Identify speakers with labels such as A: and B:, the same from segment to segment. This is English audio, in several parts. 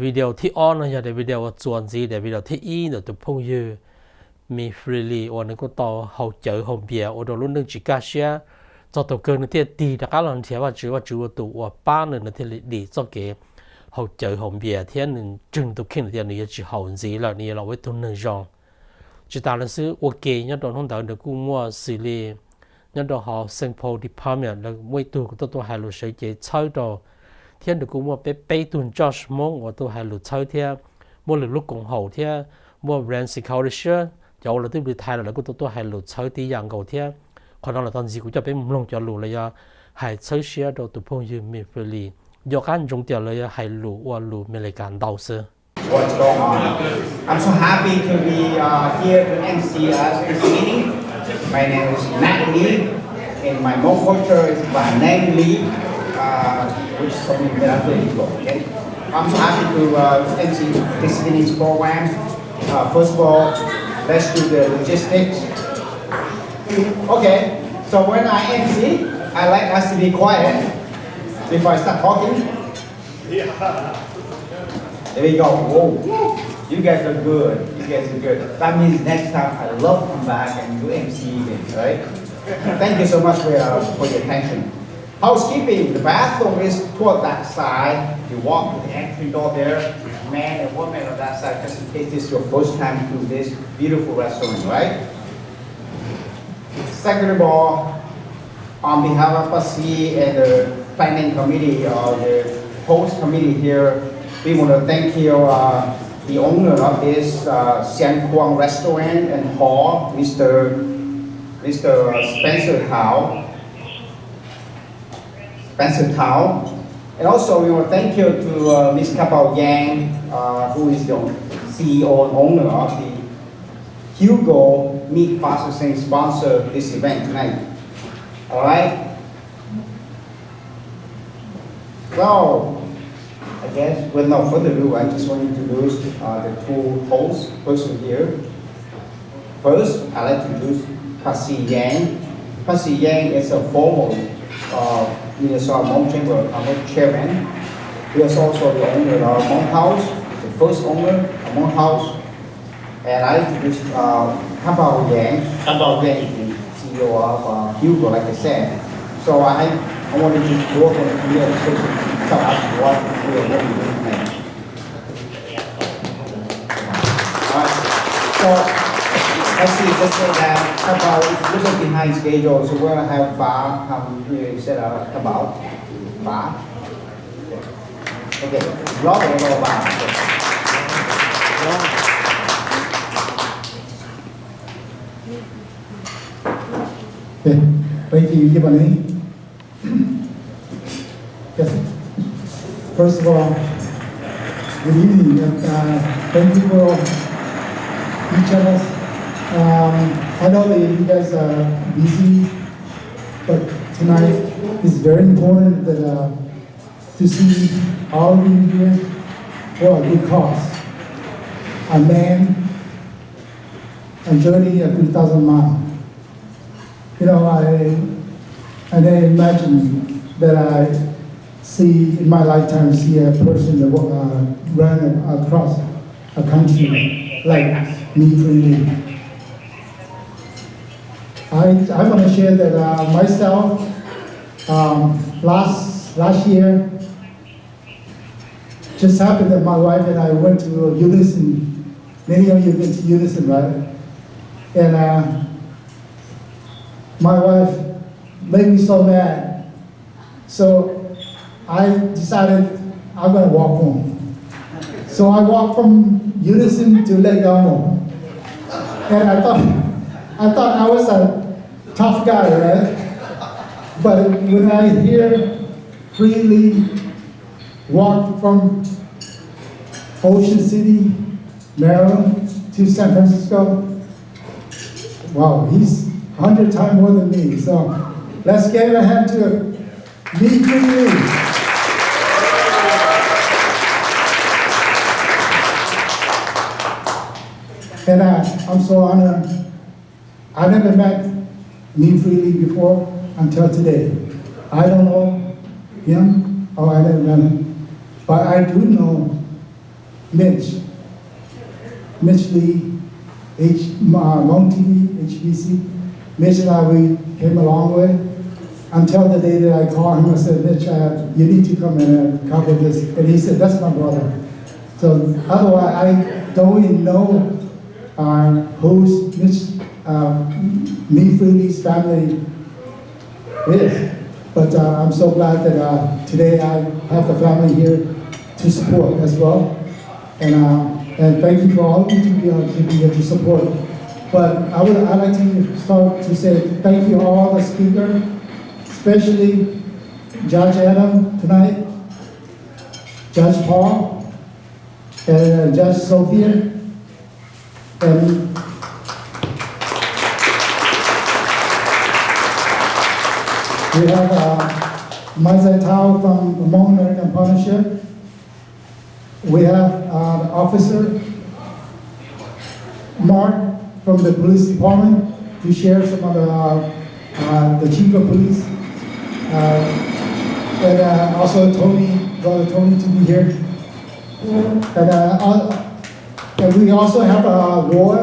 A: video thi on ya de video chuan ji de video thi i no tu phong yu MeFree or nó có tàu hậu chợ hồng bìa ở đó luôn đừng chỉ cá xe cho tàu cơ nó thì tì đã cá lần thì và chữ tụ và ba nữa nó thì đi cho cái hậu chợ hồng bìa thì nên chừng tụ khi thì nó chỉ hậu gì là nó là với tụ nương rong chỉ ta là sự ok nhớ đó không đợi được cũng mua xử lý nhớ đó họ sample department là mỗi tụ của tụ hai lô sợi chế chơi đó thì được cũng mua bé tuần Josh mong và tụ hai lô chơi thì mua lượt lúc cùng hậu thì mua brand culture cháu là tiếp đi thay là cũng tôi hay lụt chơi tí dạng cầu thế còn đó là toàn gì cũng cho bé mông cho lụt là do hay chơi xe đồ tụi phong như MeFree do các anh trong tiền là hay lụt qua lụt mình lại càng đau sơ.
B: What's going on? I'm so happy to be here to MC this meeting. My name is Natalie, and my mom culture is by name Lee, which is something that I'm really good. Okay? I'm so happy to MC this meeting's program. First of all, let's do the logistics. Okay, so when I MC, I like us to be quiet before I start talking. There we go. Whoa. You guys are good. You guys are good. That means next time I love to come back and do MC things, right? Thank you so much for your attention. Housekeeping, the bathroom is toward that side. You walk to the entry door there. Man and woman on that side, just in case this is your first time to this beautiful restaurant, right? Second of all, on behalf of Pasi and the planning committee or the host committee here, we want to thank you, the owner of this Sian Quang restaurant and hall, Mr. Spencer Cawv. And also, we want to thank you to Ms. Kapao Yang, who is the CEO and owner of the Hugo Meat Processing sponsor this event tonight. All right? So, I guess with no further ado, I just want to introduce the two hosts person here. First, I'd like to introduce Pasi Yang. Pasi Yang is a former Minnesota Hmong Chamber of Chairman. He is also the owner of Hmong House, the first owner of Hmong House. And I introduced Kapao Yang. Kapao Yang is the CEO of Hugo, like I said. So I wanted to go over the conversation and tell us what we are going to do tonight. So let's see, let's say that Kapao is a little behind schedule, so we're going to have Ba come here instead of Kapao. Ba. Okay, love it about Ba.
C: Okay, thank you, Giovanni. Yes. First of all, good evening, and thank you for each of us. I know that you guys are busy, but tonight is very important that to see all of you here for a good cause. A man, a journey of 2,000 miles. You know, I didn't imagine that I see in my lifetime see a person that run across a country like MeFree. I want to share that myself last year just happened that my wife and I went to Unison. Many of you have been to Unison, right? And my wife made me so mad. So I decided I'm going to walk home. So I walked from Unison to Lake Elmo. And I thought I was a tough guy, right? But when I hear freely walk from Ocean City, Maryland to San Francisco, wow, he's 100 times more than me. So let's give a hand to MeFree. And I'm so honored. I never met MeFree before until today. I don't know him, or I never met him. But I do know Mitch Lee, Long TV, HBC. Mitch and I, we came a long way. Until the day that I called him, I said, Mitch, you need to come in and cover this. And he said, that's my brother. So otherwise, I don't even know who's Mitch, MeFree's family is. But I'm so glad that today I have the family here to support as well. And thank you for all of you to be here to support. But I'd like to start to say thank you all the speakers, especially Judge Adam tonight, Judge Paul, and Judge Sophia, and we have Muaj Cawv from the Hmong American Partnership. We have the officer, Mark, from the police department to share some of the chief of police. And also Brother Tony to be here. And we also have Roy.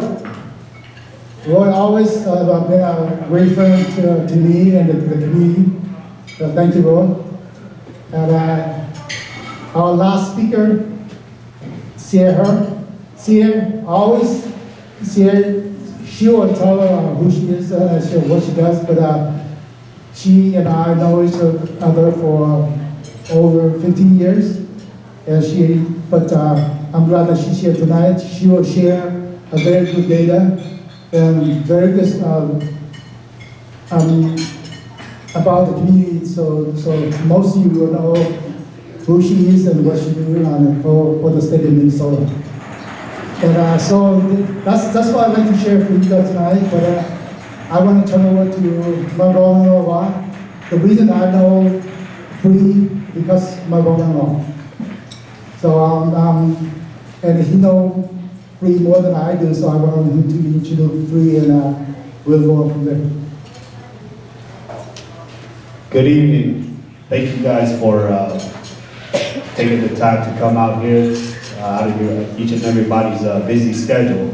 C: Roy always been a great friend to me and the community. So thank you, Roy. And our last speaker, she will tell who she is, what she does, but she and I know each other for over 15 years. And I'm glad that she's here tonight. She will share a very good data and very good about the community. So most of you will know who she is and what she's doing for the state of Minnesota. And so that's what I'd like to share for you guys tonight. But I want to turn over to my brother-in-law. The reason I know Free because my brother-in-law. So and he knows Free more than I do. So I want him to introduce Free, and we'll go on from there.
D: Good evening. Thank you guys for taking the time to come out here. Out of each and everybody's busy schedule.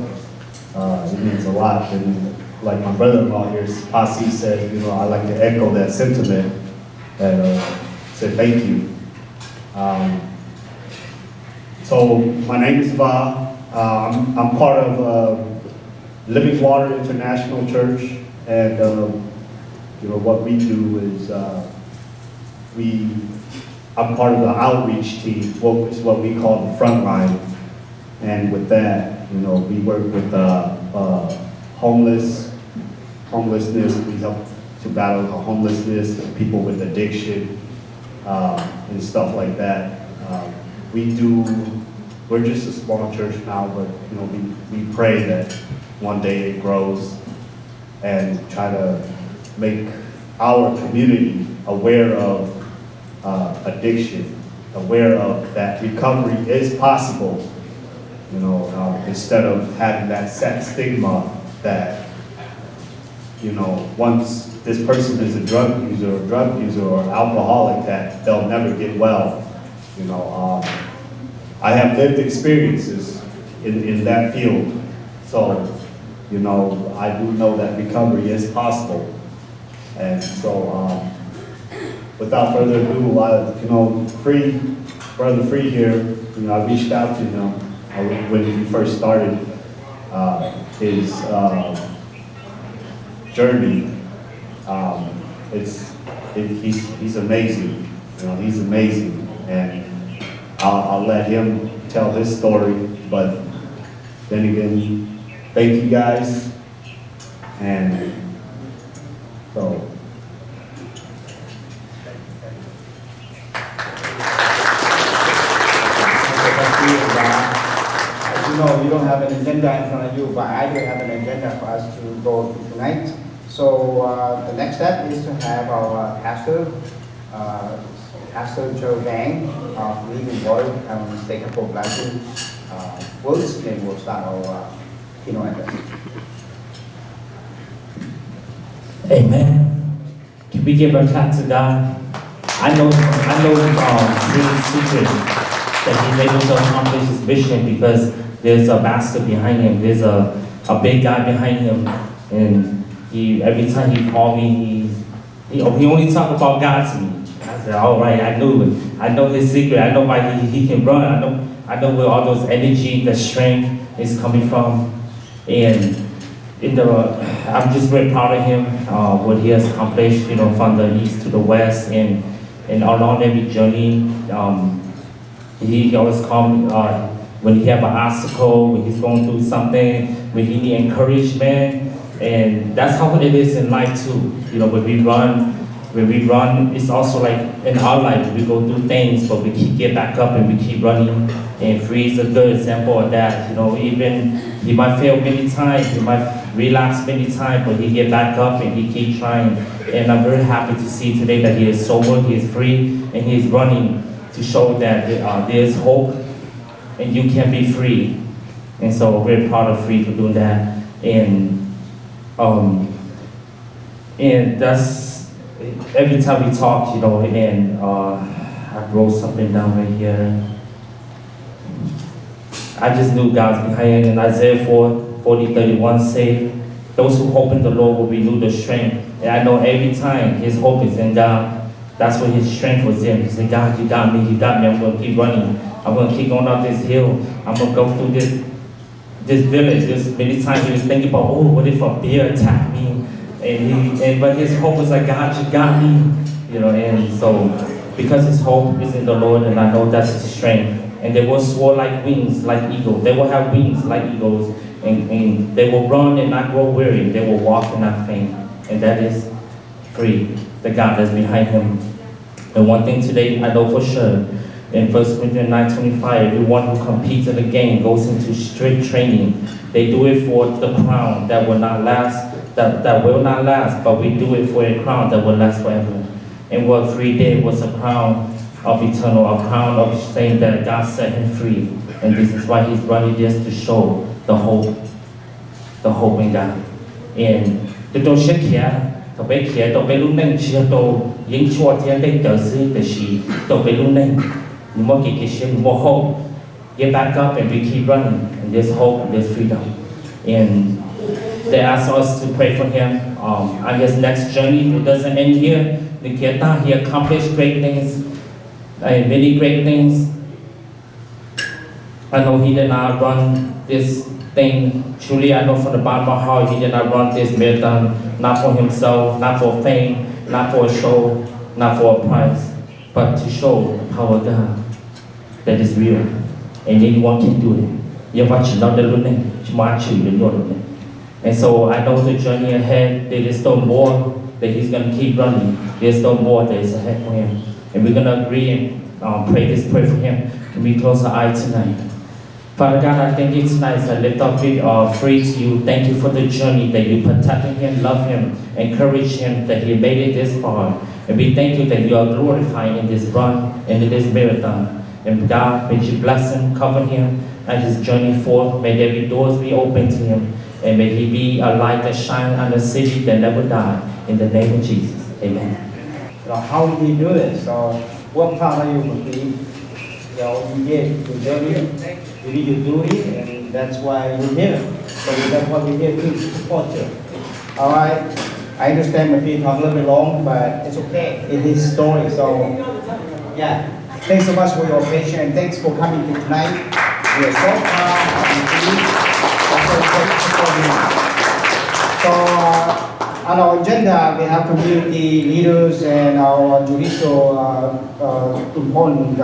D: It means a lot. And like my brother-in-law here, Pasi said, I like to echo that sentiment and say thank you. So my name is Va. I'm part of Living Water International Church, and what we do is I'm part of the outreach team, what we call the front line. And with that, we work with homelessness. We help to battle homelessness, people with addiction, and stuff like that. We're just a small church now, but we pray that one day it grows and try to make our community aware of addiction, aware of that recovery is possible, instead of having that set stigma that, once this person is a drug user or alcoholic, that they'll never get well. I have lived experiences in that field, so, I do know that recovery is possible. And so, without further ado, Brother Free here, I reached out to him when he first started his journey. He's amazing. He's amazing, and I'll let him tell his story. But then again, thank you guys, and so.
B: We don't have an agenda in front of you, but I do have an agenda for us to go through tonight. So the next step is to have our pastor, Pastor Joe Gang of Vim Muaj, take a couple of blessing words, then we'll start our keynote address.
E: Amen. Can we give a clap to God? I know secret. that he's able to accomplish his mission because there's a master behind him. There's a big guy behind him, and every time he called me, he only talked about God to me. I said, all right, I knew it. I know his secret. I know why he can run. I know where all those energy, the strength is coming from, and I'm just very proud of him, what he has accomplished, from the east to the west, and along every journey. He always come when he have an obstacle, when he's going through something, when he need encouragement, and that's how it is in life too. When we run, it's also like in our life, we go through things, but we get back up and we keep running. And Free is a good example of that. Even he might fail many times, he might relapse many times, but he get back up and he keep trying. And I'm very happy to see today that he is sober, he is free, and he is running to show that there is hope and you can be free. And so we're very proud of Free for doing that. And that's every time we talk, and I wrote something down right here. I just knew God's behind it. And Isaiah 40:31 say, those who hope in the Lord will renew their strength. And I know every time his hope is in God, that's where his strength was in. He said, God, you got me, I'm going to keep running. I'm going to keep going up this hill. I'm going to go through this village. There's many times he was thinking about, oh, what if a bear attacked me? But his hope was like, God, you got me. And so because his hope is in the Lord, and I know that's his strength. And they will soar like wings, like eagles. They will have wings like eagles. And they will run and not grow weary. They will walk and not faint. And that is Free, the God that's behind him. And one thing today I know for sure, in 1 Corinthians 9:25, everyone who competes in the game goes into strict training. They do it for the crown that will not last, that will not last, but we do it for a crown that will last forever. And what Free did was a crown of eternal, a crown of saying that God set him free. And this is why he's running this to show the hope in God. And the Txoj Kev Haus be lúc nãy chia tô những chua thì anh tờ sư tờ sĩ tô be lúc nãy you more get more hope, get back up and we keep running, and there's hope and there's freedom. And they asked us to pray for him on his next journey. It doesn't end here. He accomplished great things and many great things. I know he did not run this thing. Truly, I know from the bottom of my heart, he did not run this marathon, not for himself, not for fame, not for a show, not for a prize, but to show the power of God that is real. And anyone can do it. And so I know the journey ahead, there is still more that he's going to keep running. There's still more that is ahead for him. And we're going to agree and pray this prayer for him. Can we close our eyes tonight? Father God, I thank you tonight as I lift up Free to you. Thank you for the journey that you protected him, love him, encourage him, that he made it this far. And we thank you that you are glorified in this run and in this marathon. And God, may you bless him, cover him as his journey forth. May there be doors be open to him. And may he be a light that shines on the city that never died. In the name of Jesus, amen.
B: How did he do this? What part are you with me? You did the journey. You do it, and that's why you're here. So that's why we're here to support you. All right. I understand my feet talk a little bit long, but it's okay. It is story. So yeah. Thanks so much for your patience, and thanks for coming to tonight. We are so proud of you. So on our agenda, we have community leaders and our judicial component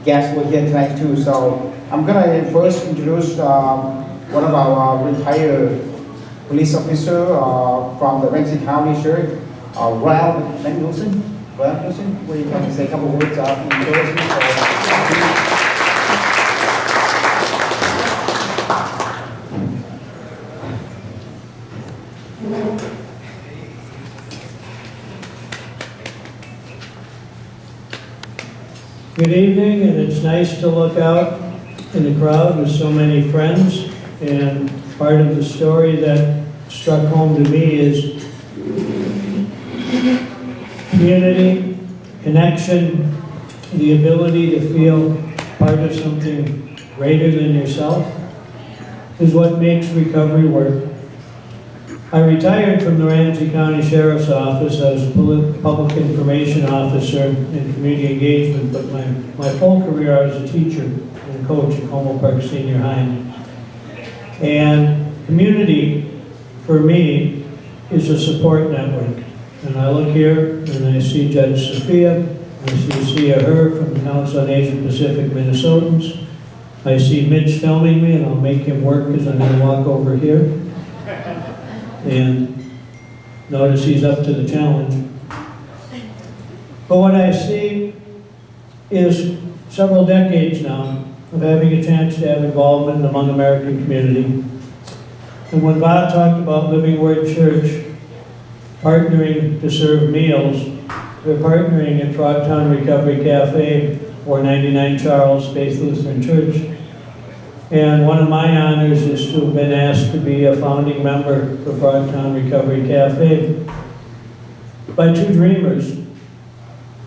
B: guests were here tonight too. So I'm gonna first introduce one of our retired police officer from the Ramsey County Sheriff, Ralph Nelson. Ralph Nelson, where you can say a couple words of endorsement.
F: Good evening, and it's nice to look out in the crowd with so many friends. And part of the story that struck home to me is community, connection, the ability to feel part of something greater than yourself is what makes recovery work. I retired from the Ramsey County Sheriff's Office. I was a public information officer in community engagement, but my full career I was a teacher and coach at Como Park Senior High. And community, for me, is a support network. And I look here and I see Judge Sophia, I see her from the Council on Asian Pacific Minnesotans. I see Mitch filming me, and I'll make him work because I'm going to walk over here. And notice he's up to the challenge. But what I see is several decades now of having a chance to have involvement among American community. And when Bob talked about Living Word Church partnering to serve meals, they're partnering at Frogtown Recovery Cafe, 499 Charles, Faith Lutheran Church. And one of my honors is to have been asked to be a founding member for Frogtown Recovery Cafe by two dreamers.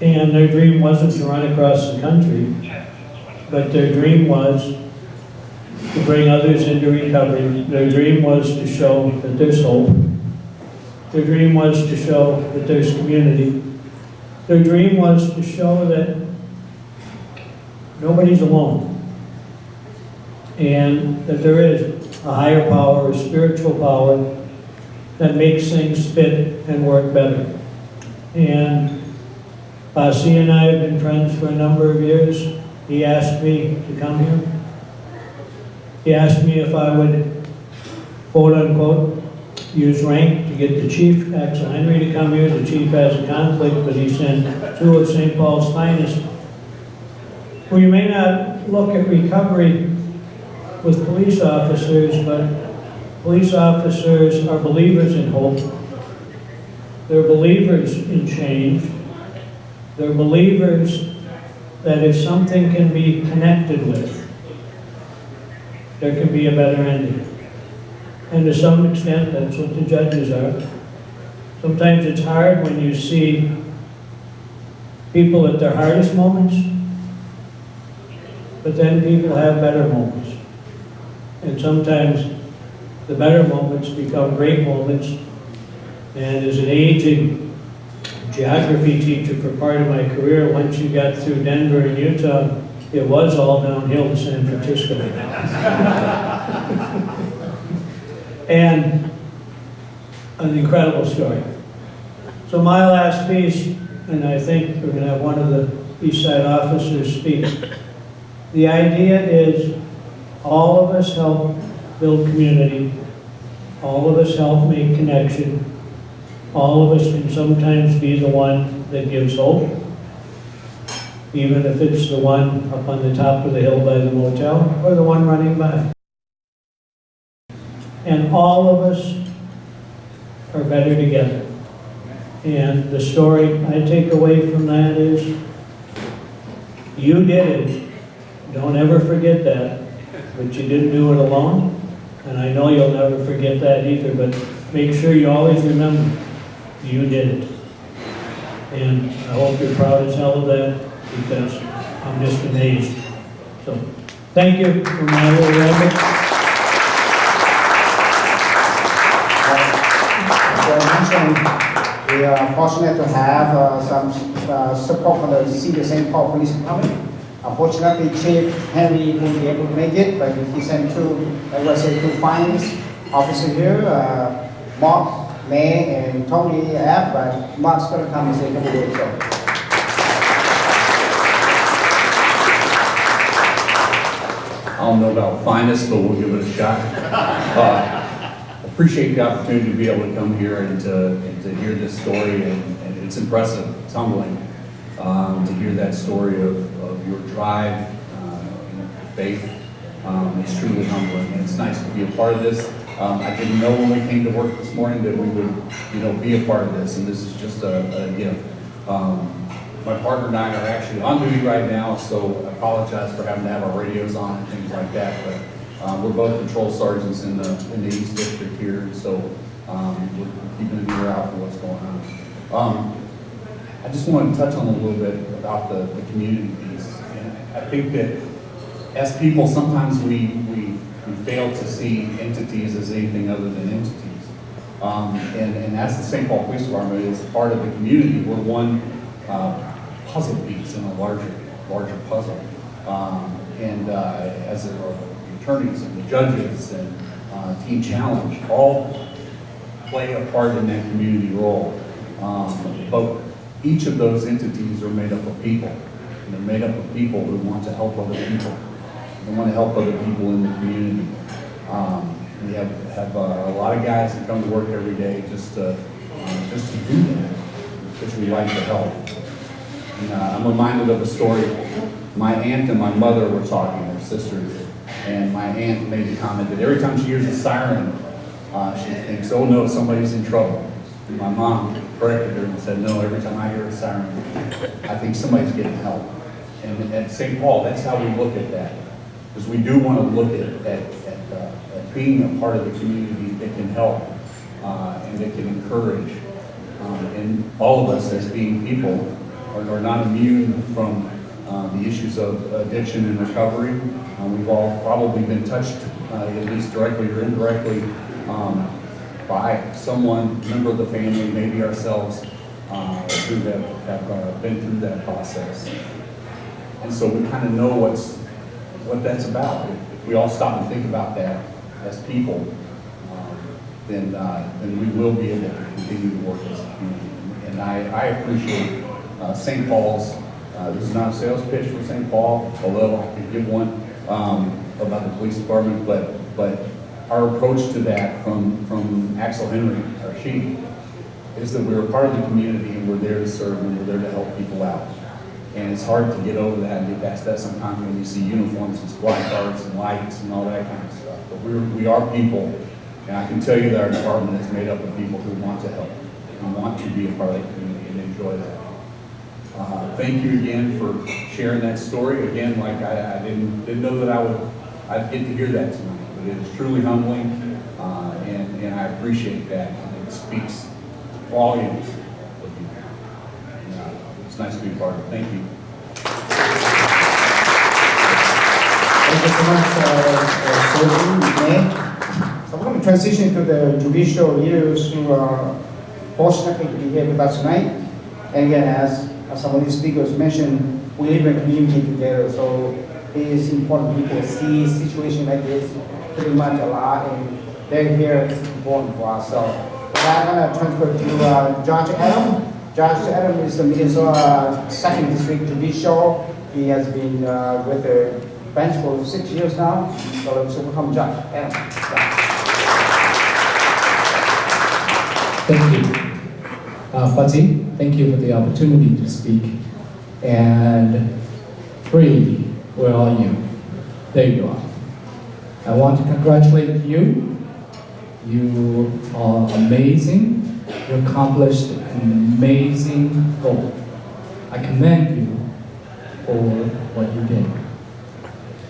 F: And their dream wasn't to run across the country, but their dream was to bring others into recovery. Their dream was to show that there's hope. Their dream was to show that there's community. Their dream was to show that nobody's alone, and that there is a higher power, a spiritual power that makes things fit and work better. And Basi and I have been friends for a number of years. He asked me to come here. He asked me if I would, quote unquote, use rank to get the chief, Axel Henry, to come here. The chief has a conflict, but he sent two of St. Paul's finest. We may not look at recovery with police officers, but police officers are believers in hope. They're believers in change. They're believers that if something can be connected with, there can be a better ending. And to some extent, that's what the judges are. Sometimes it's hard when you see people at their hardest moments, but then people have better moments. And sometimes the better moments become great moments. And as an aging geography teacher for part of my career, once you got through Denver and Utah, it was all downhill to San Francisco. And an incredible story. So my last piece, and I think we're going to have one of the East Side officers speak. The idea is all of us help build community. All of us help make connection. All of us can sometimes be the one that gives hope, even if it's the one up on the top of the hill by the motel or the one running by. And all of us are better together. And the story I take away from that is, you did it. Don't ever forget that. But you didn't do it alone. And I know you'll never forget that either, but make sure you always remember, you did it. And I hope you're proud as hell of that, because I'm just amazed. So, thank you for my little rabbit.
B: We are fortunate to have some support from the City of St. Paul Police Department. Unfortunately, Chief Henry won't be able to make it, but he sent two finance officers here, Mark, May, and Tony F. But Mark's going to come and say a couple words.
G: I don't know about finest, but we'll give it a shot. Appreciate the opportunity to be able to come here and to hear this story, and it's impressive, it's humbling to hear that story of your drive and your faith. It's truly humbling, and it's nice to be a part of this. I didn't know when we came to work this morning that we would, be a part of this, and this is just a gift. My partner and I are actually on duty right now, so I apologize for having to have our radios on and things like that. But we're both patrol sergeants in the East District here, and so we're keeping an ear out for what's going on. I just wanted to touch on a little bit about the community piece. And I think that as people, sometimes we fail to see entities as anything other than entities. And as the St. Paul Police Department is part of the community, we're one puzzle piece in a larger puzzle. As the attorneys and the judges and Team Challenge all play a part in that community role. But each of those entities are made up of people. And they're made up of people who want to help other people. They want to help other people in the community. We have a lot of guys that come to work every day just to do that, because we like to help. And, I'm reminded of a story. My aunt and my mother were talking, they're sisters, and my aunt made the comment that every time she hears a siren, she thinks, oh no, somebody's in trouble. And my mom corrected her and said, no, every time I hear a siren, I think somebody's getting help. And at St. Paul, that's how we look at that. Because we do want to look at being a part of the community that can help and that can encourage. And all of us as being people are not immune from the issues of addiction and recovery. We've all probably been touched, at least directly or indirectly, by someone, member of the family, maybe ourselves, who have been through that process. And so we kind of know what that's about. If we all stop and think about that as people, then we will be able to continue to work as a community. And I appreciate St. Paul's. This is not a sales pitch for St. Paul, although I could give one about the police department, but our approach to that from Axel Henry, our chief, is that we're a part of the community and we're there to serve and we're there to help people out. And it's hard to get over that and get past that sometimes when you see uniforms and squad cars and lights and all that kind of stuff. But we are people, and I can tell you that our department is made up of people who want to help, who want to be a part of the community and enjoy that. Thank you again for sharing that story. Again, like I didn't know that I'd get to hear that tonight, but it is truly humbling, and I appreciate that. And it speaks volumes of you. It's nice to be a part of it. Thank you.
B: Thank you so much, So we're going to transition to the judicial leaders who are fortunate to be here with us tonight. And again, as some of these speakers mentioned, we live in a community together, so it is important people see situations like this pretty much a lot, and they're here, it's important for us. So I'm going to transfer to Judge Adam. Judge Adam is the Minnesota 2nd District Judicial. He has been with the bench for 6 years now. So let's welcome Judge Adam.
H: Thank you. Betsy, thank you for the opportunity to speak. And Free, where are you? There you are. I want to congratulate you. You are amazing. You accomplished an amazing goal. I commend you for what you did.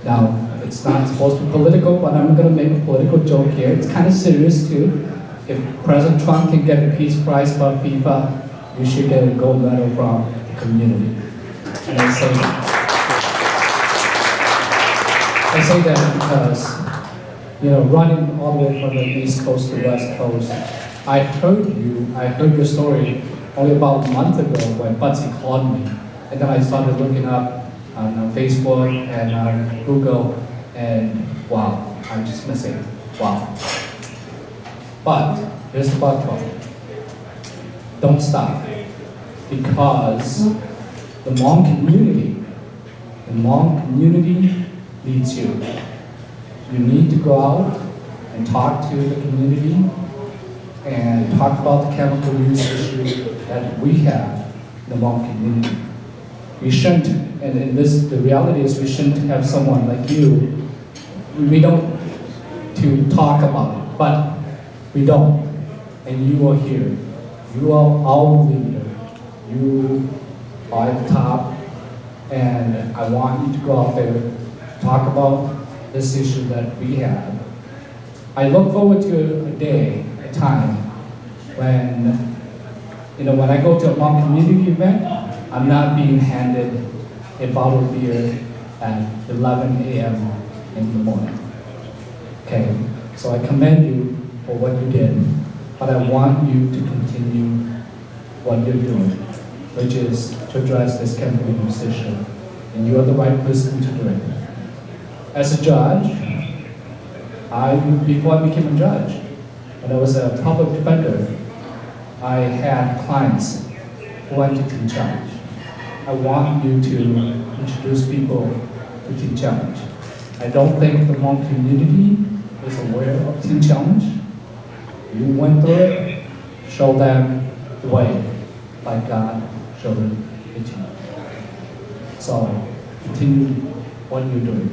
H: Now, it's not supposed to be political, but I'm going to make a political joke here. It's kind of serious too. If President Trump can get a Peace Prize from FIFA, you should get a gold medal from the community. And I say that because, running all the way from the East Coast to West Coast, I heard your story only about a month ago when Betsy called me. And then I started looking up on Facebook and on Google, and wow, I'm just gonna say, wow. But here's the but part. Don't stop, because the Hmong community needs you. You need to go out and talk to the community and talk about the chemical use issue that we have in the Hmong community. We shouldn't, and in this, the reality is we shouldn't have someone like you. We don't to talk about it, but we don't. And you are here. You are our leader. You are at the top, and I want you to go out there to talk about this issue that we have. I look forward to a day, a time, when, when I go to a Hmong community event, I'm not being handed a bottle of beer at 11 a.m. in the morning. Okay, so I commend you for what you did, but I want you to continue what you're doing, which is to address this chemical use issue, and you are the right person to do it. As a judge, before I became a judge, when I was a public defender, I had clients who went to Teen Challenge. I want you to introduce people to Teen Challenge. I don't think the Hmong community is aware of Teen Challenge. You went through it, show them the way, like God showed it to you. So continue what you're doing.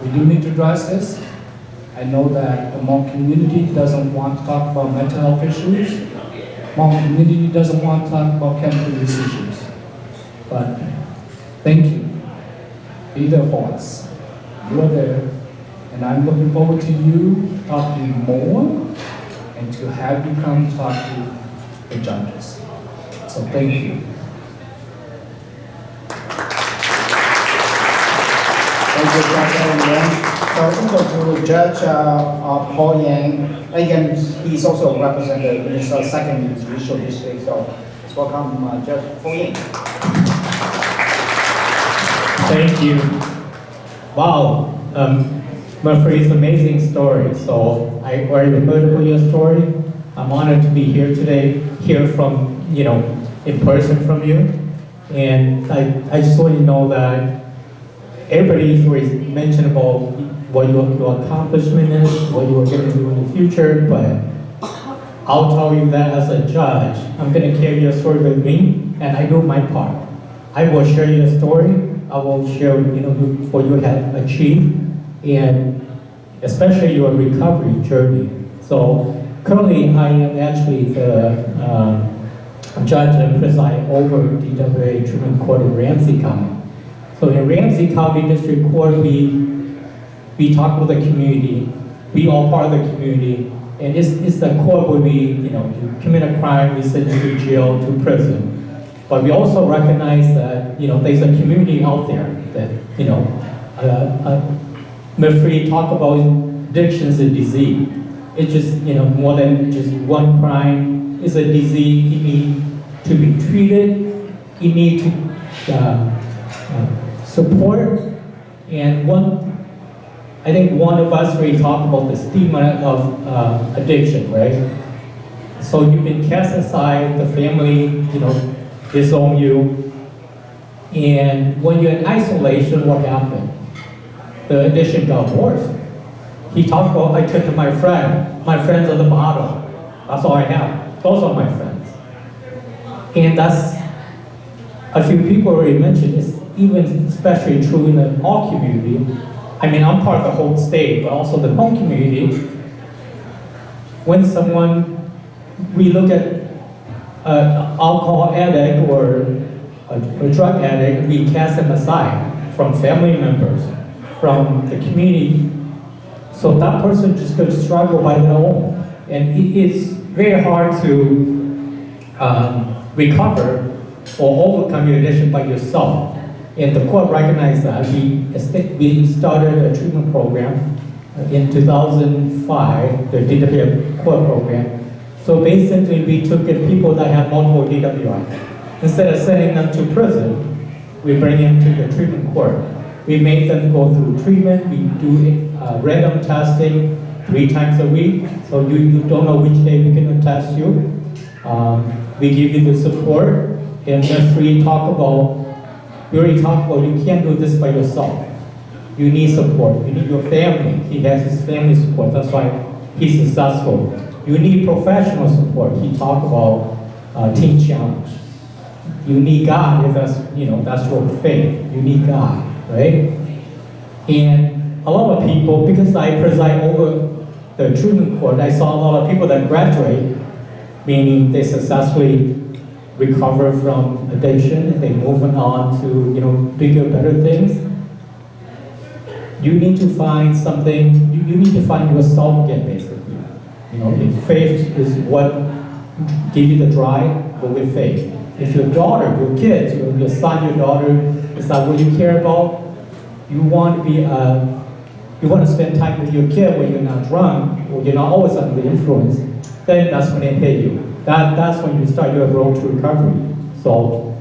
H: We do need to address this. I know that the Hmong community doesn't want to talk about mental health issues. Hmong community doesn't want to talk about chemical use issues. But thank you. Be there for us. You are there. And I'm looking forward to you talking more and to have you come talk to the judges. So thank you.
B: Thank you, Dr. Yang. So to Judge Paul Yang, again, he's also represented in his second judicial district. So let's welcome Judge Paul Yang.
I: Thank you. Wow. MeFree's amazing story. So I already heard about your story. I'm honored to be here today, hear from, in person from you. And I just want you to know that everybody always mentioned about what your accomplishment is, what you are going to do in the future, but I'll tell you that as a judge, I'm going to carry your story with me, and I do my part. I will share your story. I will share, what you have achieved, and especially your recovery journey. So currently, I am actually the judge and preside over DWA Treatment Court in Ramsey County. So in Ramsey County District Court, we talk with the community. We all part of the community, and it's the court where you commit a crime, we send you to jail, to prison. But we also recognize that, there's a community out there that, MeFree talk about addictions and disease. It's just, more than just one crime. It's a disease. You need to be treated. You need to support. And I think one of us really talked about the stigma of addiction, right? So you've been cast aside, the family, disown you. And when you're in isolation, what happened? The addiction got worse. He talked about, I took to my friends are the bottom. That's all I have. Those are my friends. And that's, a few people already mentioned, it's even especially true in the Hmong community. I mean, I'm part of the whole state, but also the Hmong community. When we look at an alcohol addict or a drug addict, we cast them aside from family members, from the community. So that person just going to struggle by their own. And it's very hard to recover or overcome your addiction by yourself. And the court recognized that. We started a treatment program in 2005, the DWI court program. So basically, we took in people that have multiple DWI. Instead of sending them to prison, we bring them to the treatment court. We make them go through treatment. We do random testing 3 times a week. So you don't know which day we're going to test you. We give you the support. And MeFree we already talked about you can't do this by yourself. You need support. You need your family. He has his family support. That's why he's successful. You need professional support. He talked about Teen Challenge. You need God if that's your faith. You need God, right? And a lot of people, because I preside over the treatment court, I saw a lot of people that graduate, meaning they successfully recover from addiction and they moving on to bigger, better things. You need to find something. You need to find yourself again, basically. If faith is what give you the drive, go with faith. If your daughter, your kids, your son, your daughter, It's like what you care about. You want to be you want to spend time with your kid when you're not drunk or you're not always under the influence. Then that's when they hit you. That's when you start your road to recovery. So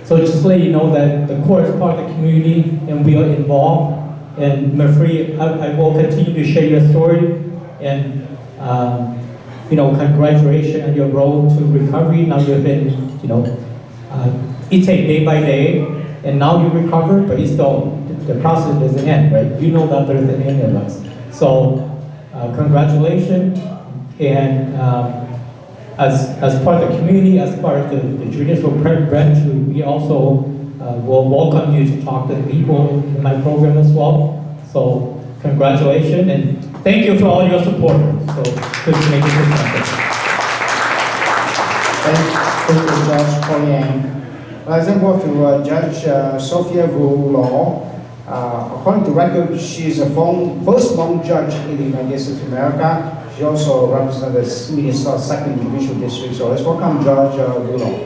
I: just to let you know that the court is part of the community and we are involved. And MeFree, I will continue to share your story. And congratulations on your road to recovery. Now you've been, it takes day by day, and now you recover, but it's still, the process doesn't end, right? You know that better than any of us. So, congratulations, and as part of the community, as part of the judicial branch, we also will welcome you to talk to the people in my program as well. So, congratulations, and thank you for all your support. So, good to make it this
B: Thank you, Judge Poyang. As I go to Judge Sophia Wu Law, according to record, she's a first Hmong judge in the United States of America. She also represents the Minnesota 2nd Judicial District. So let's welcome Judge Wu Law.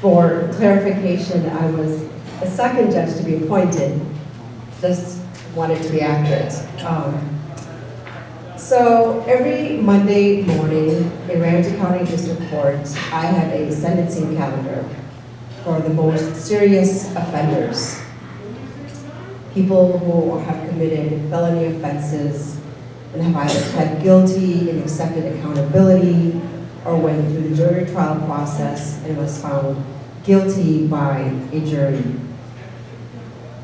J: For clarification, I was a second judge to be appointed. Just wanted to be accurate. So every Monday morning in Ramsey County District Court, I have a sentencing calendar for the most serious offenders. People who have committed felony offenses and have either pled guilty and accepted accountability or went through the jury trial process and was found guilty by a jury.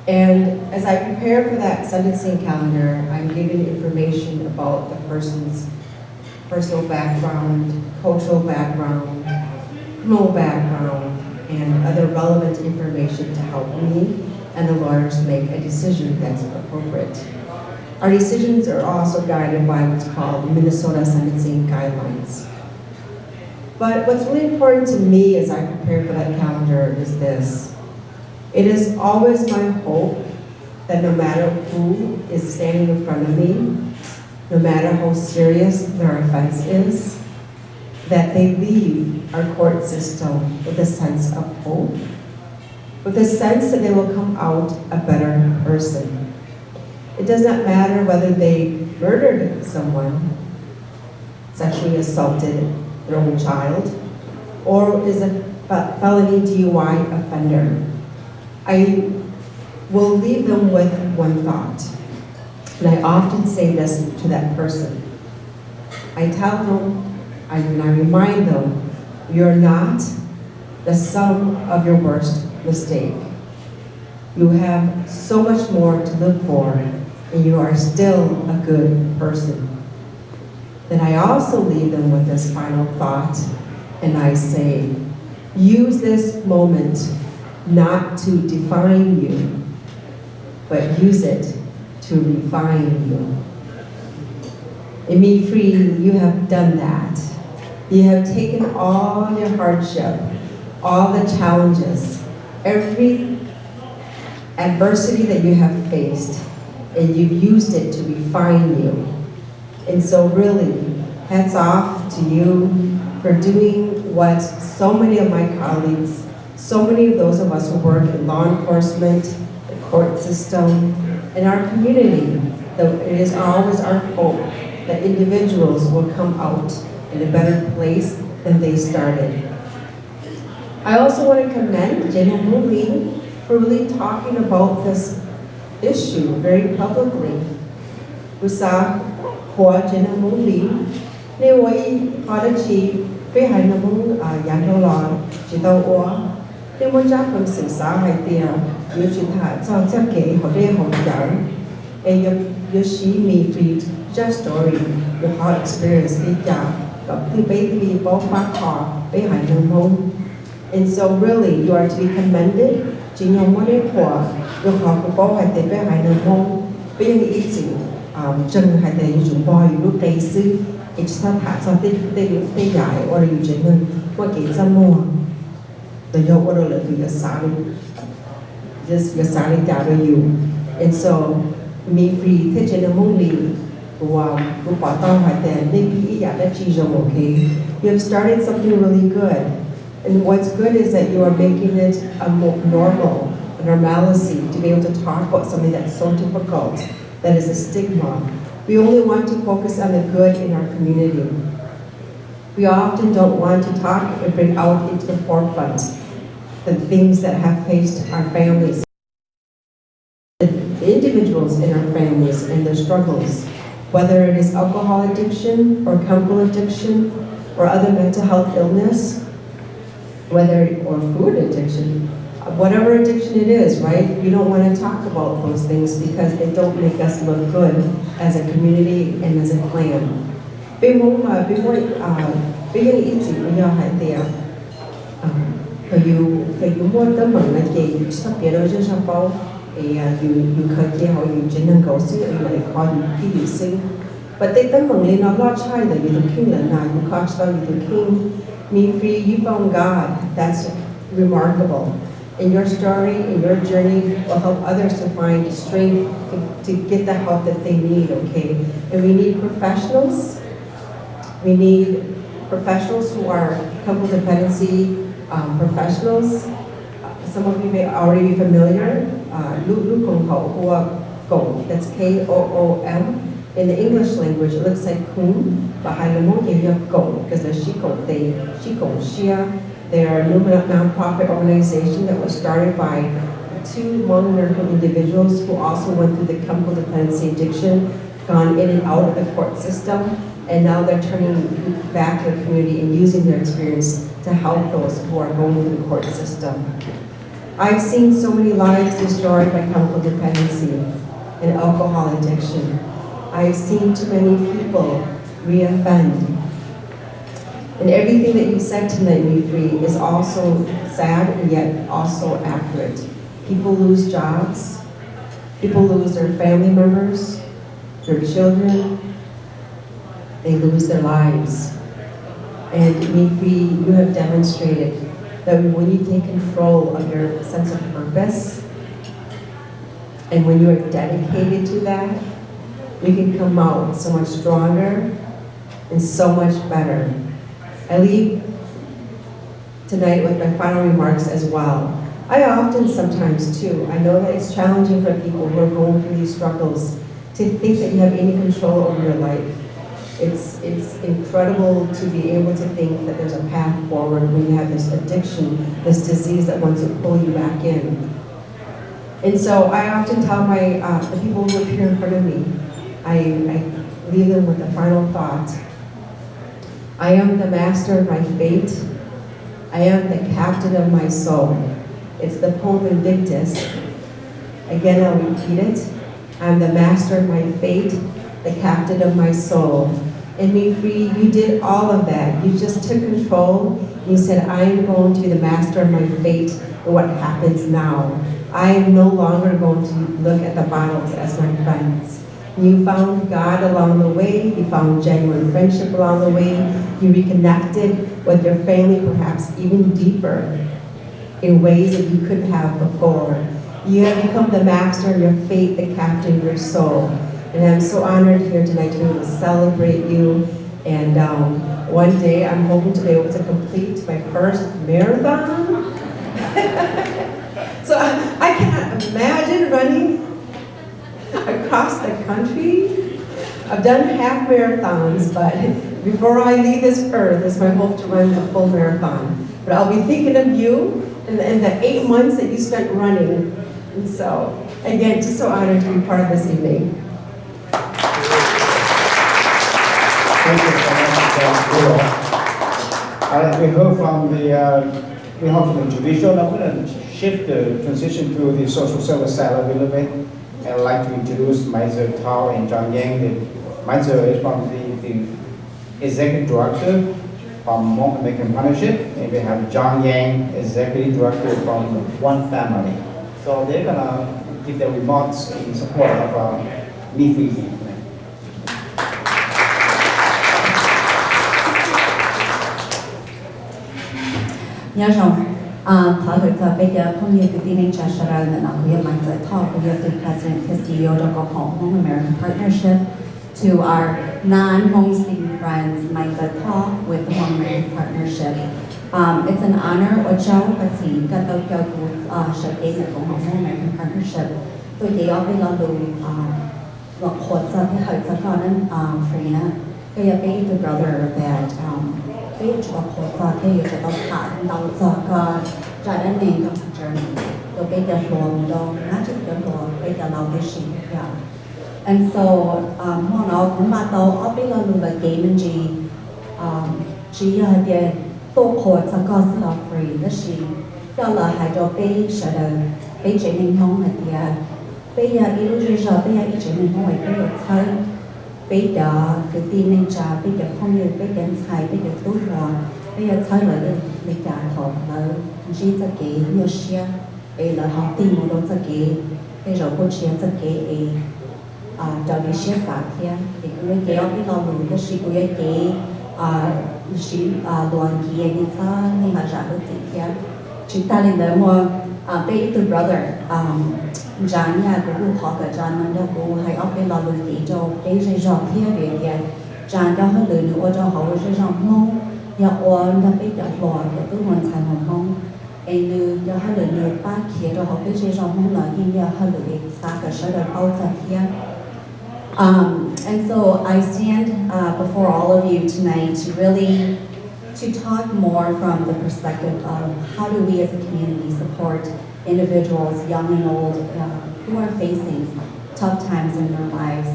J: And as I prepare for that sentencing calendar, I'm given information about the person's personal background, cultural background, criminal background, and other relevant information to help me and the lawyers make a decision that's appropriate. Our decisions are also guided by what's called Minnesota Sentencing Guidelines. But what's really important to me as I prepare for that calendar is this. It is always my hope that no matter who is standing in front of me, no matter how serious their offense is, that they leave our court system with a sense of hope, with a sense that they will come out a better person. It does not matter whether they murdered someone, sexually assaulted their own child, or is a felony DUI offender. I will leave them with one thought. And I often say this to that person. I tell them, and I remind them, you're not the sum of your worst mistake. You have so much more to look for, and you are still a good person. Then I also leave them with this final thought, and I say, use this moment not to define you, but use it to refine you. In MeFree, you have done that. You have taken all your hardship, all the challenges, every adversity that you have faced, and you've used it to refine you. And so really, hats off to you for doing what so many of my colleagues, so many of those of us who work in law enforcement, the court system, in our community, it is always our hope that individuals will come out in a better place than they started. I also want to commend Jenna Lee for really talking about this issue very publicly. We saw Jenna Lee, they were prodigy, they had no young law, they were just from society. You should have some Kev Haus, and you see MeFree just story, your whole experience, basically both back behind the home. And so really, you are to be commended. Chính nhóm mỗi đêm của được họ của bố hay tế bé hay nâng hông bây giờ ý chịu chân hay tế dùng bò lúc tế sư ít sao thả sao tế giải or you chỉ nên qua kỹ ra mua the yo order là từ your side just your side down to you. And so MeFree thế trên mông lì You have started something really good. And what's good is that you are making it a normalcy to be able to talk about something that's so difficult, that is a stigma. We only want to focus on the good in our community. We often don't want to talk and bring out into the forefront the things that have faced our families, the individuals in our families and their struggles, whether it is alcohol addiction or chemical addiction or other mental health illness, or food addiction, whatever addiction it is, right? We don't want to talk about those things because they don't make us look good as a community and as a clan. But they don't really know lot China, you the king and now you catch them, you the king, MeFree, you found God. That's remarkable. And your story and your journey will help others to find strength to get the help that they need, okay? And we need professionals. We need professionals who are couple dependency professionals. Some of you may already be familiar. That's K-O-O-M. In the English language, it looks like Kun, but because they're Shia. They are a new nonprofit organization that was started by two Hmong American individuals who also went through the chemical dependency addiction, gone in and out of the court system, and now they're turning back to the community and using their experience to help those who are going through the court system. I've seen so many lives destroyed by chemical dependency and alcohol addiction. I've seen too many people reoffend. And everything that you said tonight, MeFree, is also sad and yet also accurate. People lose jobs. People lose their family members, their children. They lose their lives. And MeFree, you have demonstrated that when you take control of your sense of purpose, and when you are dedicated to that, we can come out so much stronger and so much better. I leave tonight with my final remarks as well. I often sometimes too, I know that it's challenging for people who are going through these struggles to think that you have any control over your life. It's incredible to be able to think that there's a path forward when you have this addiction, this disease that wants to pull you back in. And so I often tell the people who appear in front of me, I leave them with a final thought. I am the master of my fate. I am the captain of my soul. It's the poem Invictus. Again, I'll repeat it. I'm the master of my fate, the captain of my soul. And MeFree, you did all of that. You just took control. You said, I am going to be the master of my fate and what happens now. I am no longer going to look at the bottles as my friends. You found God along the way. You found genuine friendship along the way. You reconnected with your family, perhaps even deeper, in ways that you couldn't have before. You have become the master of your fate, the captain of your soul. And I'm so honored here tonight to be able to celebrate you. And one day I'm hoping to be able to complete my first marathon. So I cannot imagine running across the country. I've done half marathons, but before I leave this earth, it's my hope to run a full marathon. But I'll be thinking of you and the 8 months that you spent running. And so, again, just so honored to be part of this evening.
B: Thank you so much. We heard from the individual. I'm going to shift the transition to the social service side a little bit. I'd like to introduce Maizer Tao and John Yang. Maizer is from the Executive Director from Hmong American Partnership, and we have John Yang, Executive Director from One Family. So they're going to give their remarks in support of MeFree.
K: Nhớ rằng thảo luận giờ bây giờ không như cái tin anh trả lời là nó cũng như mạnh giải thọ cũng như từ President Castillo đã có Hmong American Partnership to our non-homesteading friends, my Txoj with the Homemaker Partnership. It's an honor của cháu và chị các tàu cho của sự kiện của Homemaker Partnership. Tôi chỉ ở bên lo đủ một khối cho cái hội cho con nên free nè. Cái bây the brother that bây giờ một khối cho cái giờ tao thả tao cho con ra đến nền trong journey. Rồi bây giờ luôn đâu, not just the luôn bây giờเราได้ชิมกัน And so พวกเราcũngมาtàu ở bên lo đủ là game and chỉ là đểตัวโคตรจะก็สลับฟรีและชีก็เลยหายตัวไปเฉยๆไปเจอในห้องอะไรเดียไปอยากอีรู้จักชอบไปอยากอีเจอในห้องไว้ไปอยากใช้ไปเดาคือตีนึงจ้าไปอยากห้องอยู่ไปเดินใช้ไปอยากตู้รอไปอยากใช้เลยในการถอดเลยชีจะเก๋เยอะเชียไปเลยห้องตีมือเราจะเก๋ไปเราคนเชียจะเก๋เองจะมีเชียสาเทียเด็กกูยังเก๋เอาไปลองดูและชีกูยังเก๋ชีluan kia như thế nhưng mà ra được gì kia chúng ta lên đấy mà bây từ brother John nhà cũng học cả John mình đâu cũng hay học bên lo luôn gì cho bây giờ giờ kia về kia John cho hơi lười nữa cho họ sẽ rằng không nhà ôn đã biết được lo để tôi hoàn thành không anh như cho hơi lười nữa ba kia cho họ bây giờ rằng không là như nhà hơi lười xa cả sẽ được bao giờ kia. And so I stand before all of you tonight to talk more from the perspective of how do we as a community support individuals, young and old, who are facing tough times in their lives.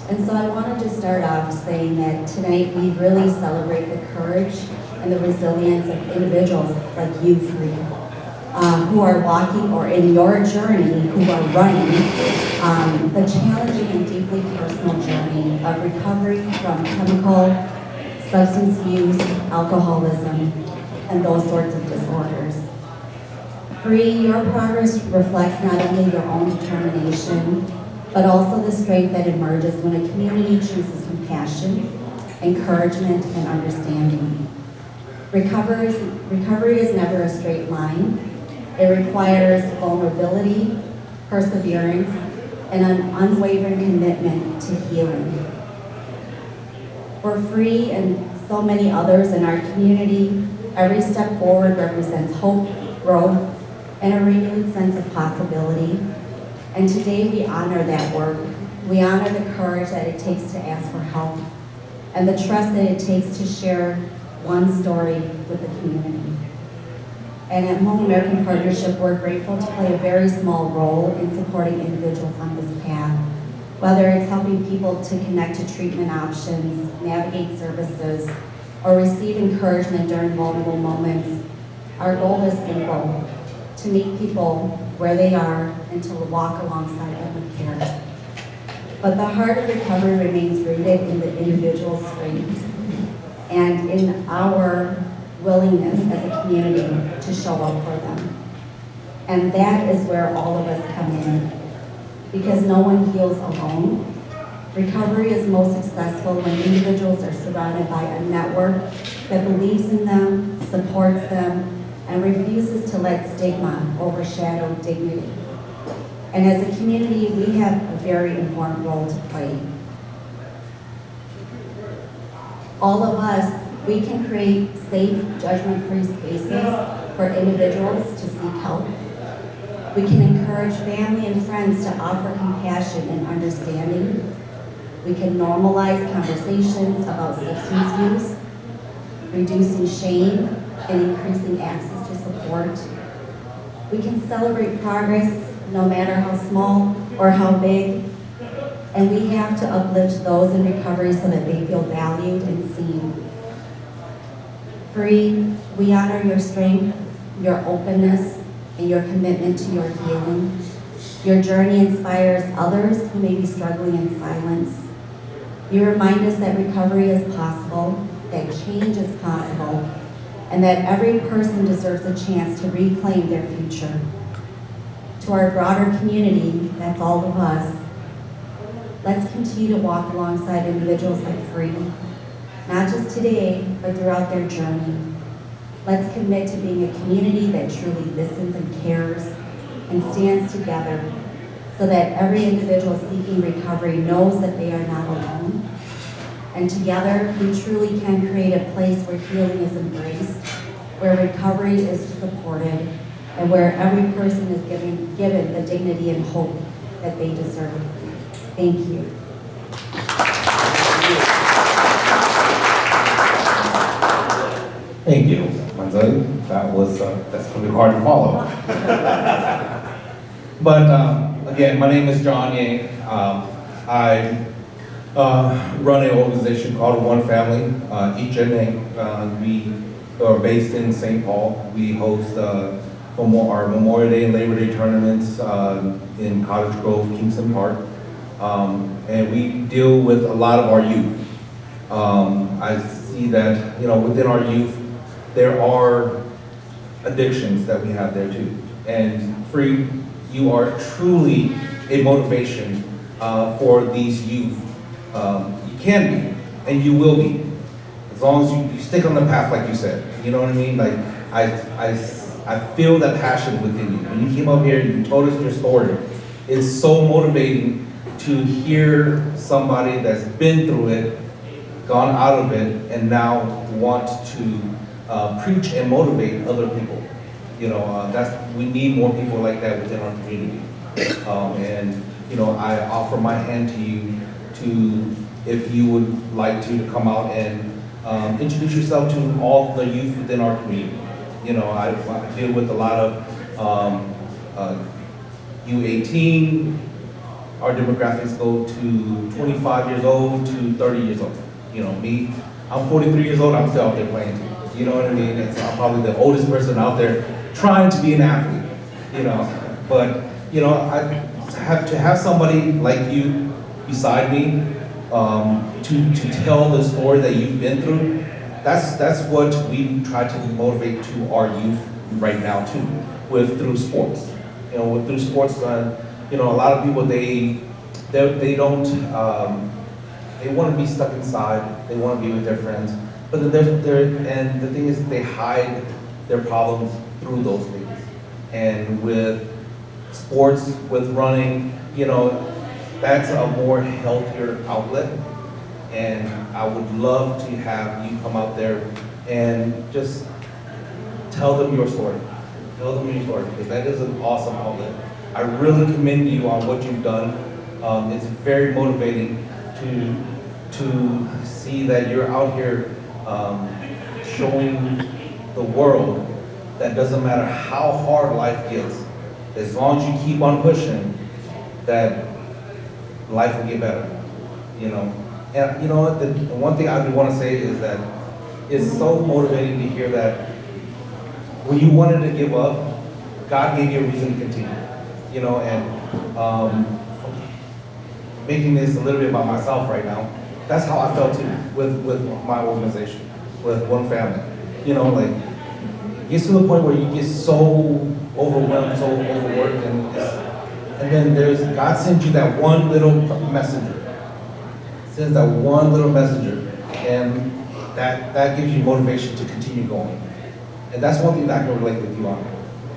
K: And so I wanted to start off saying that tonight we really celebrate the courage and the resilience of individuals like you three, who are walking or in your journey, who are running the challenging and deeply personal journey of recovery from chemical, substance use, alcoholism, and those sorts of disorders. Free, your progress reflects not only your own determination, but also the strength that emerges when a community chooses compassion, encouragement, and understanding. Recovery is never a straight line. It requires vulnerability, perseverance, and an unwavering commitment to healing. For Free and so many others in our community, every step forward represents hope, growth, and a renewed sense of possibility. And today we honor that work. We honor the courage that it takes to ask for help and the trust that it takes to share one story with the community. And at Home American Partnership, we're grateful to play a very small role in supporting individuals on this path. Whether it's helping people to connect to treatment options, navigate services, or receive encouragement during vulnerable moments, our goal is simple: to meet people where they are and to walk alongside them with care. But the heart of recovery remains rooted in the individual's strength and in our willingness as a community to show up for them. And that is where all of us come in, because no one heals alone. Recovery is most successful when individuals are surrounded by a network that believes in them, supports them, and refuses to let stigma overshadow dignity. And as a community, we have a very important role to play. All of us, we can create safe, judgment-free spaces for individuals to seek help. We can encourage family and friends to offer compassion and understanding. We can normalize conversations about substance use, reducing shame and increasing access to support. We can celebrate progress, no matter how small or how big, and we have to uplift those in recovery so that they feel valued and seen. Free, we honor your strength, your openness, and your commitment to your healing. Your journey inspires others who may be struggling in silence. You remind us that recovery is possible, that change is possible, and that every person deserves a chance to reclaim their future. To our broader community, that's all of us, let's continue to walk alongside individuals like Free, not just today, but throughout their journey. Let's commit to being a community that truly listens and cares and stands together so that every individual seeking recovery knows that they are not alone. And together, we truly can create a place where healing is embraced, where recovery is supported, and where every person is given the dignity and hope that they deserve. Thank you.
L: Thank you, Manzali. That's going to be hard to follow. But again, my name is John Yang. I run an organization called One Family. Each and we are based in St. Paul. We host our Memorial Day and Labor Day tournaments in Cottage Grove, Kingston Park. And we deal with a lot of our youth. I see that, within our youth, there are addictions that we have there too. And Free, you are truly a motivation for these youth. You can be, and you will be, as long as you stick on the path like you said. You know what I mean? Like, I feel that passion within you. When you came up here and you told us your story, it's so motivating to hear somebody that's been through it, gone out of it, and now want to preach and motivate other people. We need more people like that within our community. And I offer my hand to you if you would like to come out and introduce yourself to all the youth within our community. I deal with a lot of U18. Our demographics go to 25 years old to 30 years old. Me, I'm 43 years old, I'm still out there playing too. You know what I mean? I'm probably the oldest person out there trying to be an athlete, But, to have somebody like you beside me to tell the story that you've been through, that's what we try to motivate to our youth right now too, through sports. Through sports, a lot of people, they don't, they want to be stuck inside, they want to be with their friends, but and the thing is, they hide their problems through those things. And with sports, with running, that's a more healthier outlet. And I would love to have you come out there and just tell them your story. Tell them your story, because that is an awesome outlet. I really commend you on what you've done. It's very motivating to see that you're out here showing the world that doesn't matter how hard life gets, as long as you keep on pushing, that life will get better, And the one thing I do want to say is that it's so motivating to hear that when you wanted to give up, God gave you a reason to continue, and making this a little bit about myself right now, that's how I felt too with my organization, with One Family. Like, it gets to the point where you get so overwhelmed, so overworked, and then God sends you that one little messenger. Sends that one little messenger, and that gives you motivation to continue going. And that's one thing that I can relate with you on.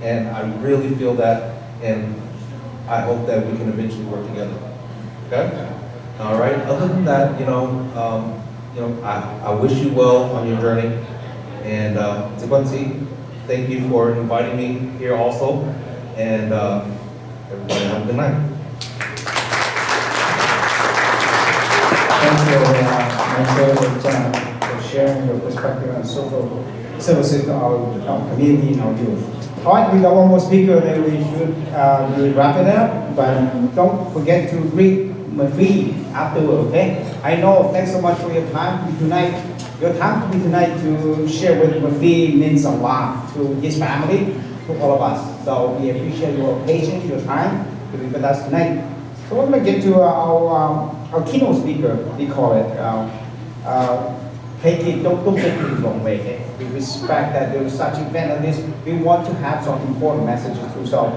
L: And I really feel that, and I hope that we can eventually work together. Okay? All right. Other than that, I wish you well on your journey. And Tsikwansi, thank you for inviting me here also. And everybody have a good night.
B: Thank you, for sharing your perspective on social services to our community and our youth. All right, we got one more speaker, then we should wrap it up. But don't forget to greet MeFree afterward, okay? I know, thanks so much for your time to be tonight. Your time to be tonight to share with MeFree means a lot to his family, to all of us. So we appreciate your patience, your time to be with us tonight. So we're going to get to our keynote speaker, we call it. Don't take it the wrong way. Okay? We respect that there is such event like this. We want to have some important messages too. So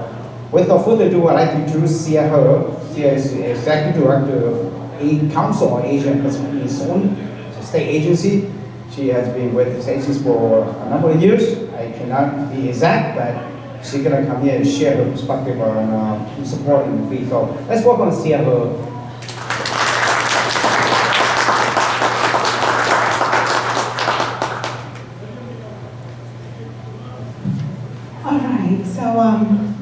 B: without further ado, I'd like to introduce Sia He. Sia is Executive Director of Council on Asia and Pacific, its own state agency. She has been with this agency for a number of years. I cannot be exact, but she's gonna come here and share her perspective on supporting MeFree. So let's welcome and see her.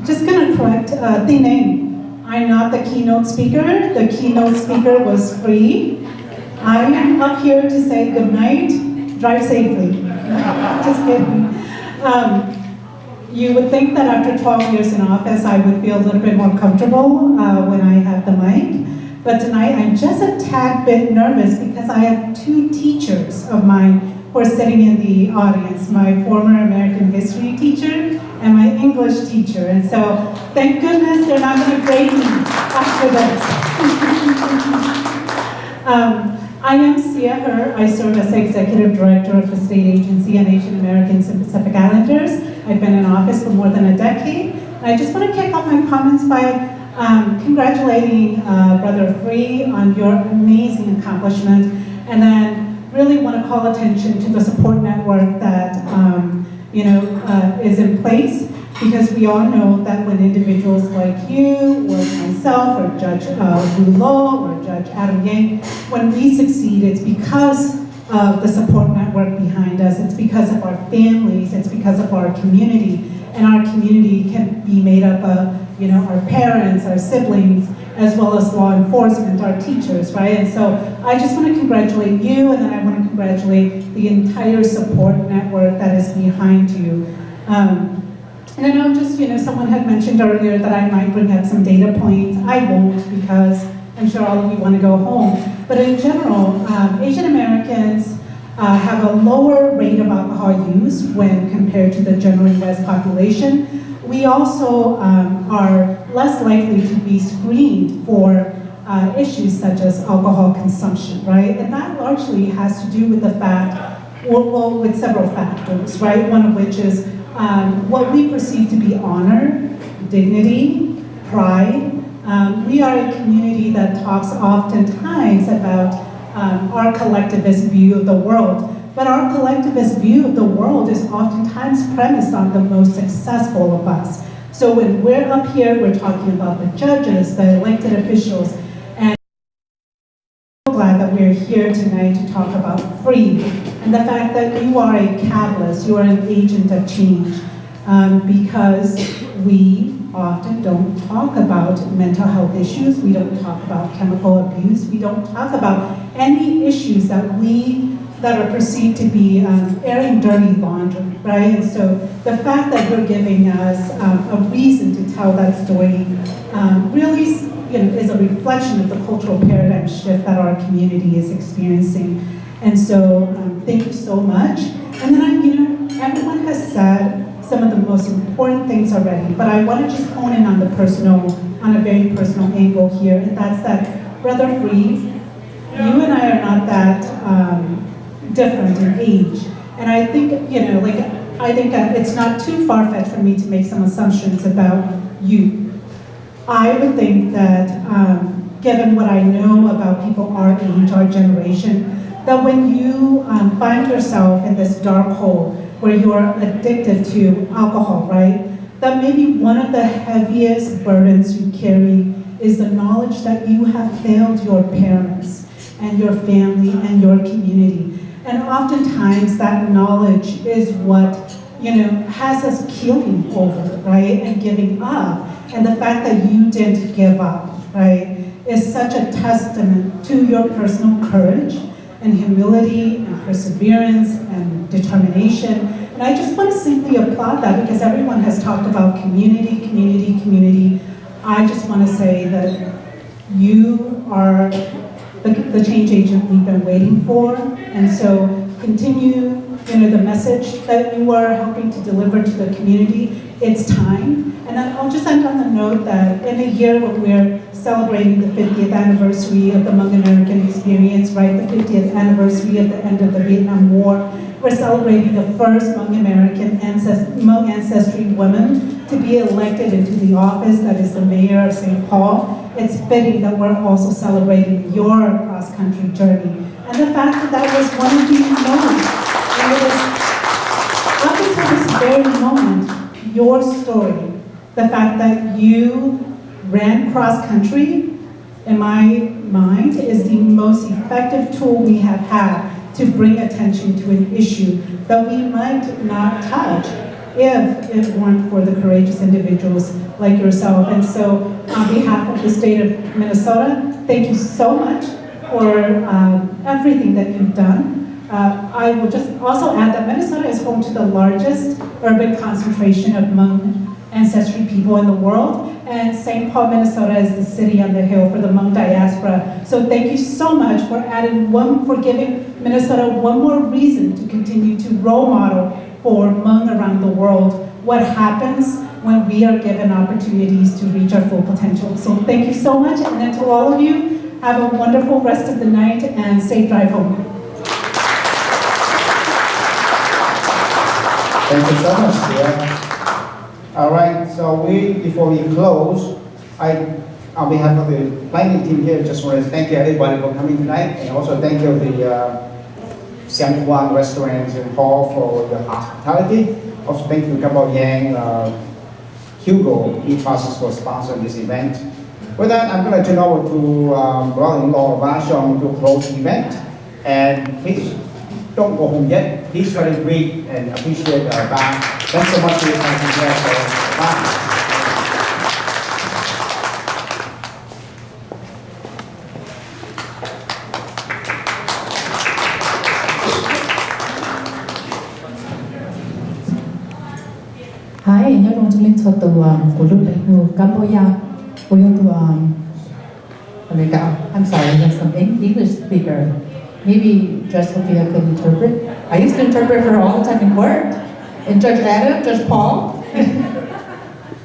M: Just going to correct the name. I'm not the keynote speaker. The keynote speaker was free. I am up here to say good night, drive safely. Just kidding. You would think that after 12 years in office, I would feel a little bit more comfortable when I have the mic. But tonight, I'm just a tad bit nervous because I have two teachers of mine who are sitting in the audience, my former American history teacher and my English teacher. And so, thank goodness they're not going to grade me after this. I am Sia Her. I serve as Executive Director of the State Agency on Asian Americans and Pacific Islanders. I've been in office for more than a decade. And I just want to kick off my comments by congratulating Brother Free on your amazing accomplishment, and then really want to call attention to the support network that is in place, because we all know that when individuals like you, or myself, or Judge Wu Lo, or Judge Adam Yang, when we succeed, it's because of the support network behind us. It's because of our families. It's because of our community. And our community can be made up of, our parents, our siblings, as well as law enforcement, our teachers, right? And so I just want to congratulate you, and then I want to congratulate the entire support network that is behind you. And I know just, someone had mentioned earlier that I might bring up some data points. I won't, because I'm sure all of you want to go home. But in general, Asian Americans have a lower rate of alcohol use when compared to the general US population. We also are less likely to be screened for issues such as alcohol consumption, right? And that largely has to do with the fact, well, with several factors, right? One of which is what we perceive to be honor, dignity, pride. We are a community that talks oftentimes about our collectivist view of the world. But our collectivist view of the world is oftentimes premised on the most successful of us. So when we're up here, we're talking about the judges, the elected officials, and I'm so glad that we're here tonight to talk about free, and the fact that you are a catalyst, you are an agent of change, because we often don't talk about mental health issues, we don't talk about chemical abuse, we don't talk about any issues that are perceived to be airing dirty laundry, right? And so the fact that you're giving us a reason to tell that story really is a reflection of the cultural paradigm shift that our community is experiencing. And so thank you so much. And then everyone has said some of the most important things already, but I want to just hone in on a very personal angle here, and that's that, Brother Free, you and I are not that different in age. And I think, it's not too far-fetched for me to make some assumptions about you. I would think that, given what I know about people our age, our generation, that when you find yourself in this dark hole where you are addicted to alcohol, right, that maybe one of the heaviest burdens you carry is the knowledge that you have failed your parents and your family and your community. And oftentimes that knowledge is what, has us keeling over, right, and giving up. And the fact that you didn't give up, right, is such a testament to your personal courage and humility and perseverance and determination. And I just want to simply applaud that, because everyone has talked about community, community, community. I just want to say that you are the change agent we've been waiting for, and so continue, the message that you are helping to deliver to the community. It's time. And then I'll just end on the note that in a year when we're celebrating the 50th anniversary of the Hmong American experience, right, the 50th anniversary of the end of the Vietnam War, we're celebrating the first Hmong American Hmong ancestry woman to be elected into the office that is the mayor of St. Paul. It's fitting that we're also celebrating your cross-country journey. And the fact that that was one of the moments, and it was up until this very moment, your story, the fact that you ran cross-country, in my mind, is the most effective tool we have had to bring attention to an issue that we might not touch if it weren't for the courageous individuals like yourself. And so, on behalf of the state of Minnesota, thank you so much for everything that you've done. I will just also add that Minnesota is home to the largest urban concentration of Hmong ancestry people in the world, and St. Paul, Minnesota is the city on the hill for the Hmong diaspora. So thank you so much for giving Minnesota one more reason to continue to role model for Hmong around the world what happens when we are given opportunities to reach our full potential. So thank you so much, and then to all of you, have a wonderful rest of the night and safe drive home.
B: Thank you so much, Sia. All right, so before we close, on behalf of the planning team here, just want to thank everybody for coming tonight, and also thank you the San Juan Restaurant and Hall for the hospitality. Also thank you Cawv Yang, Hugo, E-Process for sponsoring this event. With that, I'm going to turn over to brother-in-law Vashon to close the event. And please don't go home yet. Please try to greet and appreciate Bang. Thanks so much for your time here. Bye.
N: 嗨，你用这边做到古路的有甘波亚，我用到I'm sorry, there's some English speaker. Maybe Judge Sophia could interpret. I used to interpret her all the time in court. And Judge Adam, Judge Paul.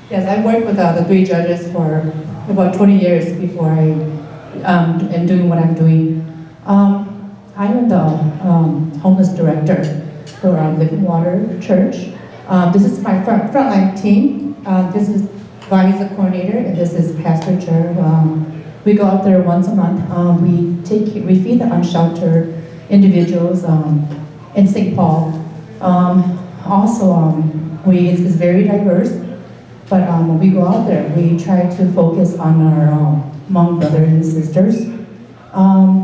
N: Yes, I worked with the three judges for about 20 years before I am doing what I'm doing. I am the homeless director for Living Water Church. This is my frontline team. This is Bonnie's the coordinator, and this is Pastor Jer. We go out there once a month. We feed the unsheltered individuals in St. Paul. It's very diverse, but when we go out there, we try to focus on our Hmong brothers and sisters.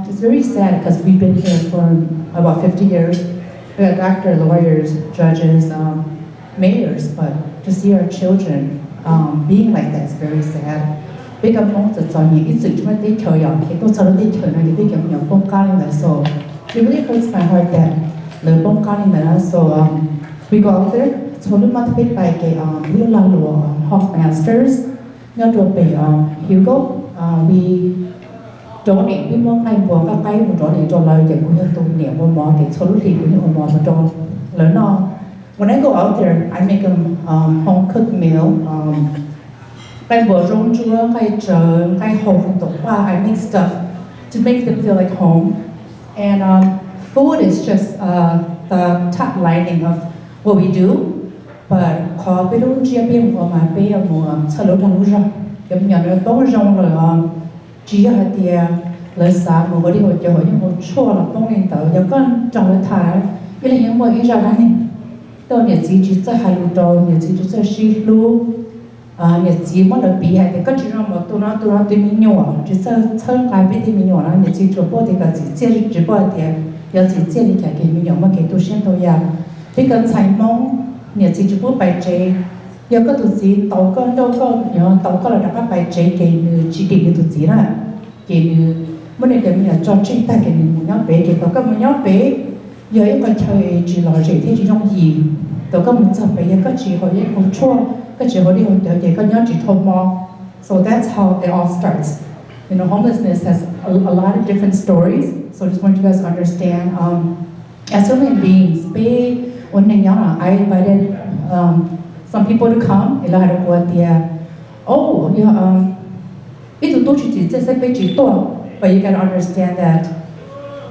N: It's very sad because we've been here for about 50 years. We got doctors, lawyers, judges, mayors, but to see our children being like that is very sad. So it really hurts my heart that so we go out there. Masters, Hugo. We donate. We when I go out there, I make them home cooked meal. I make stuff to make them feel like home. And food is just the top lining of what we do. But Đâu nhà chị chỉ cho hai lúa đồ, nhà chị chỉ cho xí lúa, nhà chị muốn được bị hay thì có chỉ rằng một tụi nó tụi mình nhỏ, chỉ cho chơi cái biết thì mình nhỏ là nhà chị chụp bao thì cái chị chơi chỉ bao thì giờ chị chơi thì cái mình nhỏ mà cái tụi xem thôi à, bây giờ sai mong nhà chị chụp bao bài chế, giờ có tụi chị tàu con đâu con nhỏ tàu con là đã các bài chế cái nữ chỉ cái tụi chị là cái nữ muốn để cái mình là cho chơi ta cái mình nhỏ bé cái tàu con mình nhỏ bé. Giờ em còn chơi chỉ lo gì thế chỉ trong gì, tôi có một tập bây giờ có chỉ hỏi em không chua, có chỉ hỏi đi hỏi tới có nhớ chỉ thôn mò, so that's how it all starts. You know, homelessness has a lot of different stories, so I just want you guys to understand. As human beings, I invited some people to come. But you gotta understand that.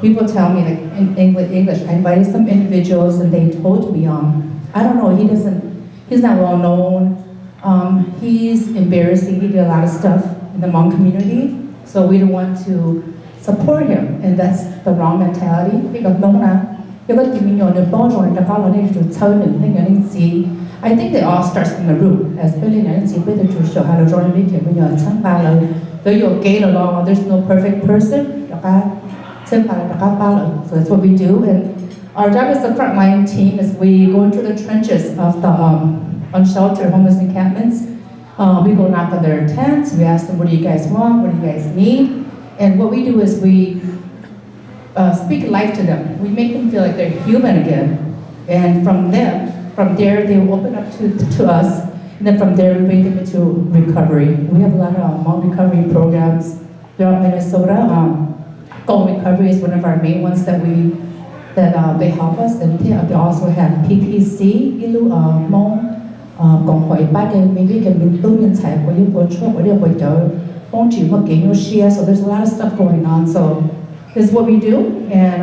N: People tell me, like in English, I invited some individuals and they told me, I don't know, he's not well known, he's embarrassing, he did a lot of stuff in the Hmong community, so we don't want to support him, and that's the wrong mentality. Because I think it all starts from the root. Especially now, it's better to show how to join me. When you're though you'll gain along, there's no perfect person. So that's what we do. And our job as the frontline team is we go into the trenches of the unsheltered homeless encampments. We go knock on their tents. We ask them, what do you guys want? What do you guys need? And what we do is we speak life to them. We make them feel like they're human again. And from there, they will open up to us. And then from there, we bring them into recovery. We have a lot of mom recovery programs throughout Minnesota. Goal Recovery is one of our main ones that they help us. And they also have PPC, Ilu Mong, Gong Hoi Ba, maybe can be doing type where you go to where you go. So there's a lot of stuff going on. So this is what we do, and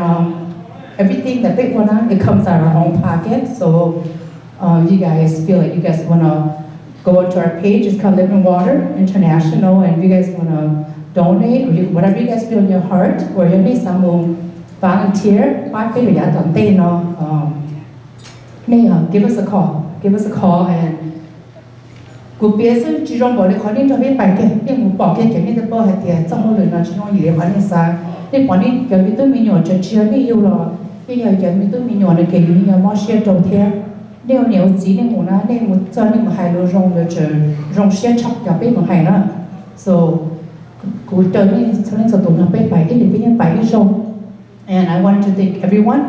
N: everything that they want, it comes out of our own pocket. So you guys feel like you guys want to go to our page. It's called Living Water International, and if you guys want to donate or whatever you guys feel in your heart, or you need some volunteer, give us a call. Give us a call and. Cụ biết sự chỉ trong bộ này có nên cho biết bài kể nên một bỏ cái này để bỏ hết tiền trong mỗi lần nó chỉ nói gì để bán sao nên bỏ đi cái mình tôi mình nhỏ cho chia đi yêu rồi bây giờ cái mình tôi mình nhỏ này cái mình nhỏ mua xe trâu theo nếu chỉ nên một là nên một cho nên một hai lô rong được chờ rong xe chọc cả bên một hai nữa so cụ chờ nên cho nên tụi nó biết bài cái để biết bài đi rong and I want to thank everyone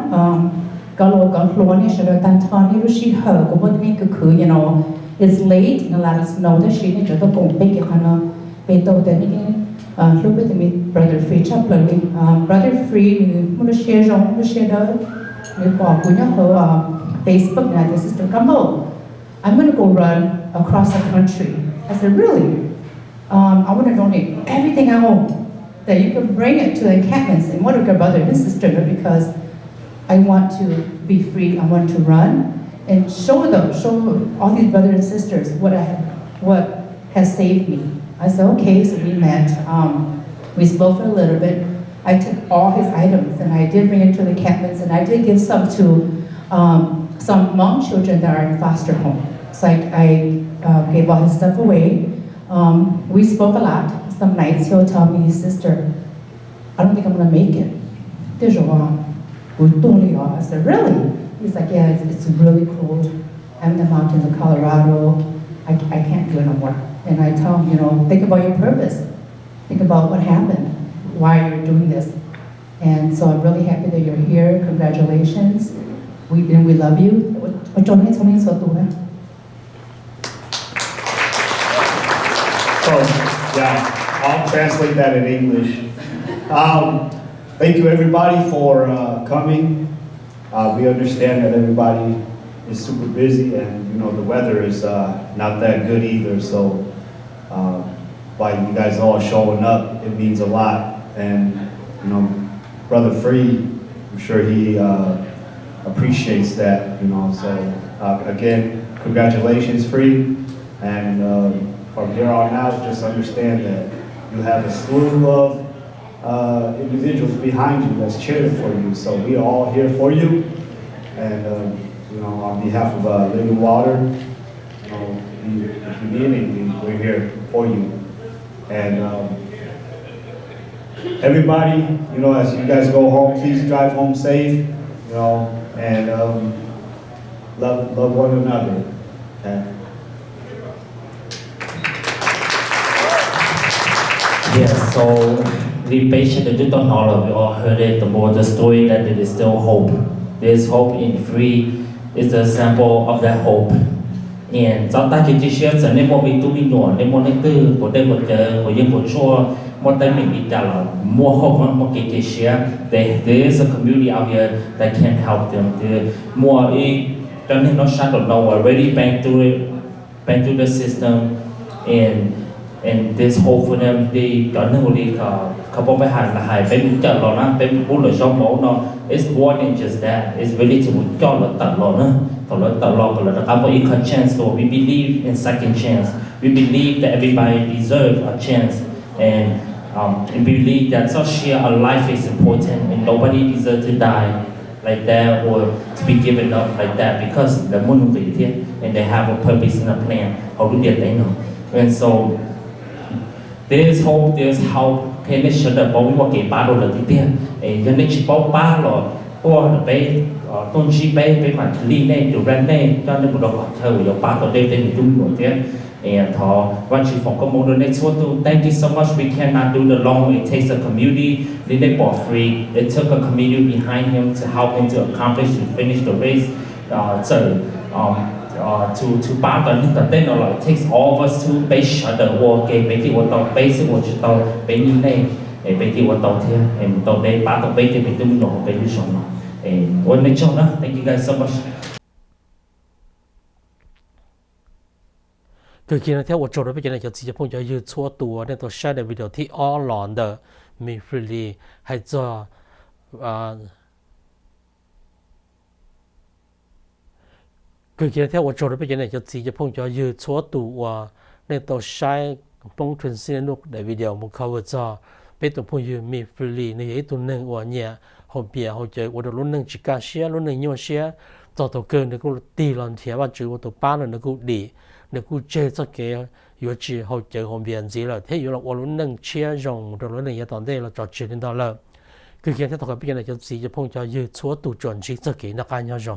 N: có lô này sẽ được tan thon đi lúc xí hở của bọn mình cứ you know. It's late, and a lot of us know that she needs to go big. Look at me, Brother Free Chaplain. Brother Free, we share Facebook and this sister Kambo. I'm going to go run across the country. I said, really? I want to donate everything I own, that you can bring it to the encampments and one of your brother and sister, because I want to be free. I want to run. And show all these brothers and sisters what has saved me. I said, okay, so we met. We spoke for a little bit. I took all his items and I did bring it to the encampments, and I did give some to some Hmong children that are in foster home. So I gave all his stuff away. We spoke a lot. Some nights he'll tell me, sister, I don't think I'm gonna make it. I said, really? He's like, yeah, it's really cold. I'm in the mountains of Colorado. I can't do it no more. And I tell him, you know, think about your purpose. Think about what happened, why you're doing this. And so I'm really happy that you're here. Congratulations. We love you. So
D: yeah, I'll translate that in English. Thank you everybody for coming. We understand that everybody is super busy, and you know the weather is not that good either. So by you guys all showing up, it means a lot. And you know, Brother Free, I'm sure he appreciates that. You know, so again, congratulations, Free. And from here on out, just understand that you have a slew of individuals behind you that's cheering for you. So we are all here for you, and you know, on behalf of Living Water, you know, if you need anything, we're here for you. And everybody, you know, as you guys go home, please drive home safe, you know, and love one another.
E: Yes, so be patient and you don't know, we all heard it, the story that there is still hope. There's hope in Free. It's a sample of that hope. And chúng ta chỉ share rằng nếu một mình tụi mình nhỏ, nếu một nơi tư của đây một giờ của những một chua, một tay mình bị trả là mua hope một cái share. There is a community out here that can help them. Mua ý cho nên nó shut down already back through the system, and there's hope for them. They don't know really couple by hand high ben chợ lò na ben bún lò xông mẫu nó. It's more than just that. It's really to cho lò tận lò nữa. Còn lò tận lò còn là couple equal chance. So we believe in second chance. We believe that everybody deserves a chance, and we believe that such a life is important and nobody deserves to die. like that or to be given up like that because the moon and they have a purpose and a plan. How do they know? And so there's hope, there's help. Cái này sẽ được bảo vệ cái ba đồ là thứ tiền. Cho nên chỉ bảo ba là tôi bé tôn chỉ bé mà lý này từ ren này cho nên một đồ học thơ của ba đồ đây tên trung nổi tiếng. And when she from Komodo next one, thank you so much. We cannot do the long. It takes a community. They bought free. It took a community behind him to help him to accomplish and finish the race. To back on the thing, it takes all of us to base shudder war game. Make it what the basic what you thought. Be new name. Make it what the here. And the bay back the bay to be doing the whole baby show. And what make sure. Thank you guys so much.
A: Cứ khi nào theo我做的bây giờ này就直接碰到有错多那都 share 的 video ที่อ้อหลอน的 MeFree 还做cứ khi nào theo我做的bây giờ này就直接碰到有错多那都 share 碰出现那的 video 我考虑做被ตัว碰有 MeFree 那一ตัวหนึ่งว่าเนี่ย后边后者我的รุ่นหนึ่งจิกาเชียรุ่นหนึ่งโยเชียต่อตัวเกินเนี่ยกูตีหลอนเทียว่าจือว่าตัวป้าเนี่ยกูดีnếu cô chơi cho cái yếu chỉ hậu trợ hậu biện gì là thế yếu là我们能切容rồi nó này toàn đây là trò chuyện đến đó là cứ khi theo tôi bây giờ này cho gì cho phong cho yếu chúa tụ chuẩn chỉ cho cái nó cái nhau rồi